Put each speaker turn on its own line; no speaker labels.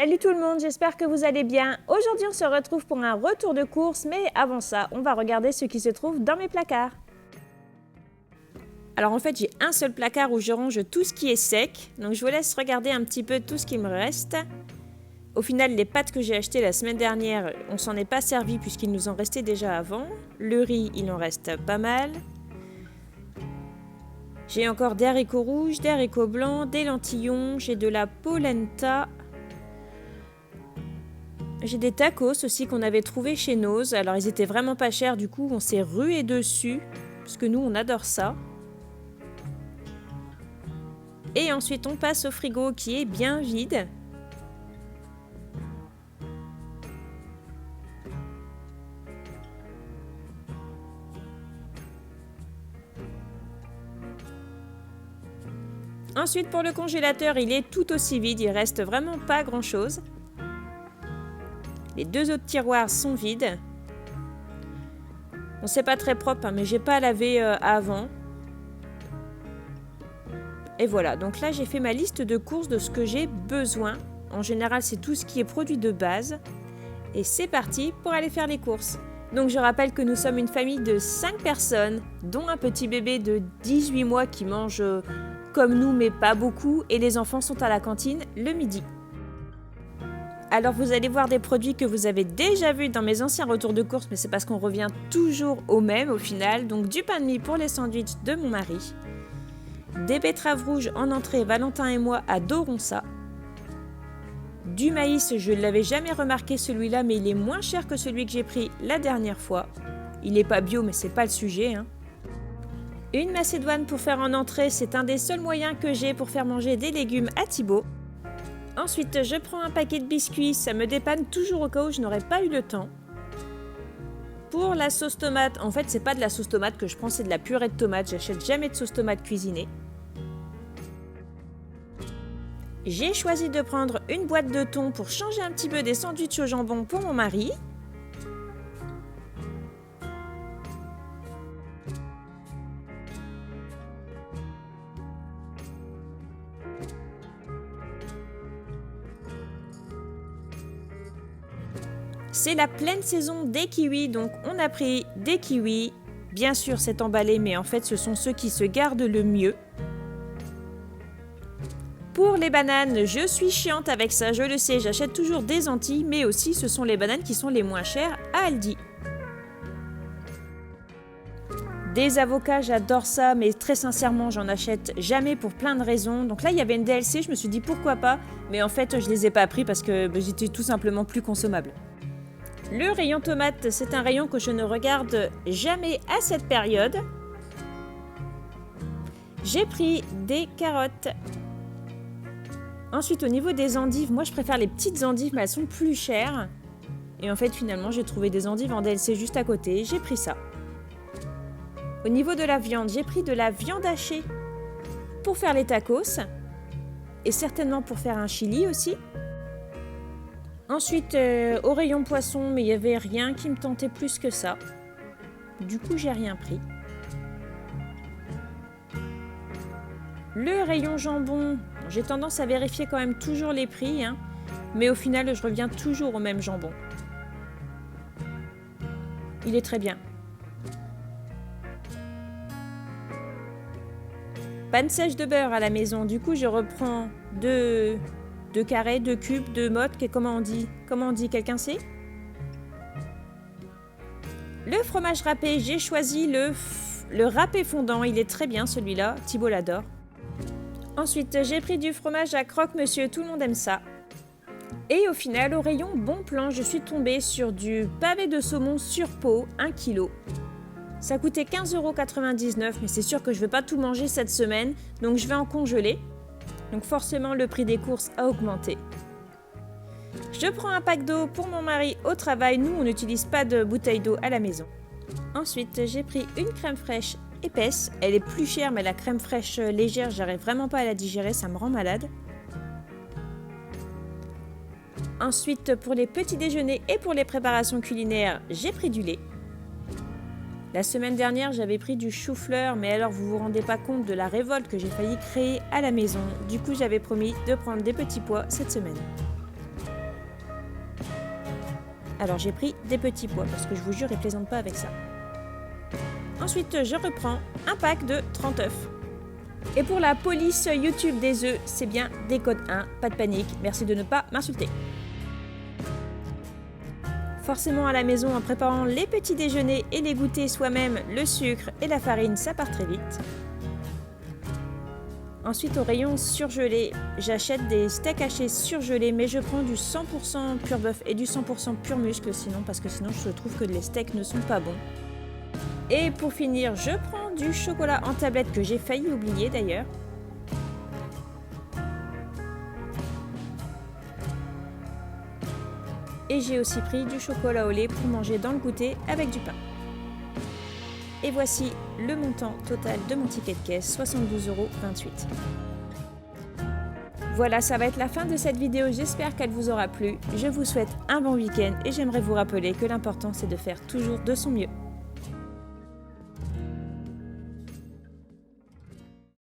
Salut tout le monde, j'espère que vous allez bien. Aujourd'hui on se retrouve pour un retour de course, mais avant ça, on va regarder ce qui se trouve dans mes placards. Alors en fait j'ai un seul placard où je range tout ce qui est sec, donc je vous laisse regarder un petit peu tout ce qui me reste. Au final les pâtes que j'ai achetées la semaine dernière, on s'en est pas servi puisqu'il nous en restait déjà avant. Le riz, il en reste pas mal. J'ai encore des haricots rouges, des haricots blancs, des lentillons, j'ai de la polenta. J'ai des tacos aussi qu'on avait trouvé chez Noz. Alors ils étaient vraiment pas chers, du coup on s'est rué dessus, parce que nous on adore ça. Et ensuite on passe au frigo qui est bien vide. Ensuite pour le congélateur, il est tout aussi vide, il reste vraiment pas grand chose. Les deux autres tiroirs sont vides. Bon, c'est pas très propre, hein, mais j'ai pas lavé avant. Et voilà, donc là j'ai fait ma liste de courses de ce que j'ai besoin. En général, c'est tout ce qui est produit de base. Et c'est parti pour aller faire les courses. Donc je rappelle que nous sommes une famille de 5 personnes, dont un petit bébé de 18 mois qui mange comme nous, mais pas beaucoup. Et les enfants sont à la cantine le midi. Alors vous allez voir des produits que vous avez déjà vus dans mes anciens retours de course, mais c'est parce qu'on revient toujours au même au final. Donc du pain de mie pour les sandwichs de mon mari, des betteraves rouges en entrée, Valentin et moi adorons ça. Du maïs, je ne l'avais jamais remarqué celui-là, mais il est moins cher que celui que j'ai pris la dernière fois. Il n'est pas bio, mais c'est pas le sujet, hein. Une macédoine pour faire en entrée, c'est un des seuls moyens que j'ai pour faire manger des légumes à Thibaut. Ensuite, je prends un paquet de biscuits, ça me dépanne toujours au cas où je n'aurais pas eu le temps. Pour la sauce tomate, en fait, c'est pas de la sauce tomate que je prends, c'est de la purée de tomate. J'achète jamais de sauce tomate cuisinée. J'ai choisi de prendre une boîte de thon pour changer un petit peu des sandwichs au jambon pour mon mari. C'est la pleine saison des kiwis, donc on a pris des kiwis. Bien sûr, c'est emballé, mais en fait, ce sont ceux qui se gardent le mieux. Pour les bananes, je suis chiante avec ça, je le sais, j'achète toujours des Antilles, mais aussi ce sont les bananes qui sont les moins chères à Aldi. Des avocats, j'adore ça, mais très sincèrement, j'en achète jamais pour plein de raisons. Donc là, il y avait une DLC, je me suis dit pourquoi pas, mais en fait, je les ai pas pris parce que j'étais tout simplement plus consommable. Le rayon tomate, c'est un rayon que je ne regarde jamais à cette période. J'ai pris des carottes. Ensuite, au niveau des endives, moi je préfère les petites endives, mais elles sont plus chères. Et en fait, finalement, j'ai trouvé des endives en DLC juste à côté. J'ai pris ça. Au niveau de la viande, j'ai pris de la viande hachée pour faire les tacos. Et certainement pour faire un chili aussi. Ensuite, au rayon poisson, mais il n'y avait rien qui me tentait plus que ça. Du coup, j'ai rien pris. Le rayon jambon, j'ai tendance à vérifier quand même toujours les prix, hein, mais au final, je reviens toujours au même jambon. Il est très bien. Panne sèche de beurre à la maison, du coup, je reprends deux carrés, 2 cubes, 2 mottes, comment on dit? Comment on dit? Quelqu'un sait? Le fromage râpé, j'ai choisi le râpé fondant, il est très bien celui-là, Thibaut l'adore. Ensuite, j'ai pris du fromage à croque-monsieur, tout le monde aime ça. Et au final, au rayon bon plan, je suis tombée sur du pavé de saumon sur peau, 1 kg. Ça coûtait 15,99 €, mais c'est sûr que je ne vais pas tout manger cette semaine, donc je vais en congeler. Donc forcément, le prix des courses a augmenté. Je prends un pack d'eau pour mon mari au travail. Nous, on n'utilise pas de bouteille d'eau à la maison. Ensuite, j'ai pris une crème fraîche épaisse. Elle est plus chère, mais la crème fraîche légère, j'arrive vraiment pas à la digérer, ça me rend malade. Ensuite, pour les petits déjeuners et pour les préparations culinaires, j'ai pris du lait. La semaine dernière, j'avais pris du chou-fleur, mais alors vous vous rendez pas compte de la révolte que j'ai failli créer à la maison. Du coup, j'avais promis de prendre des petits pois cette semaine. Alors j'ai pris des petits pois parce que je vous jure, ils plaisantent pas avec ça. Ensuite, je reprends un pack de 30 œufs. Et pour la police YouTube des œufs, c'est bien des codes 1, pas de panique, merci de ne pas m'insulter. Forcément à la maison, en préparant les petits déjeuners et les goûters soi-même, le sucre et la farine, ça part très vite. Ensuite au rayon surgelé, j'achète des steaks hachés surgelés, mais je prends du 100% pur bœuf et du 100% pur muscle sinon, parce que sinon je trouve que les steaks ne sont pas bons. Et pour finir, je prends du chocolat en tablette que j'ai failli oublier d'ailleurs. Et j'ai aussi pris du chocolat au lait pour manger dans le goûter avec du pain. Et voici le montant total de mon ticket de caisse, 72,28 €. Voilà, ça va être la fin de cette vidéo, j'espère qu'elle vous aura plu. Je vous souhaite un bon week-end et j'aimerais vous rappeler que l'important c'est de faire toujours de son mieux.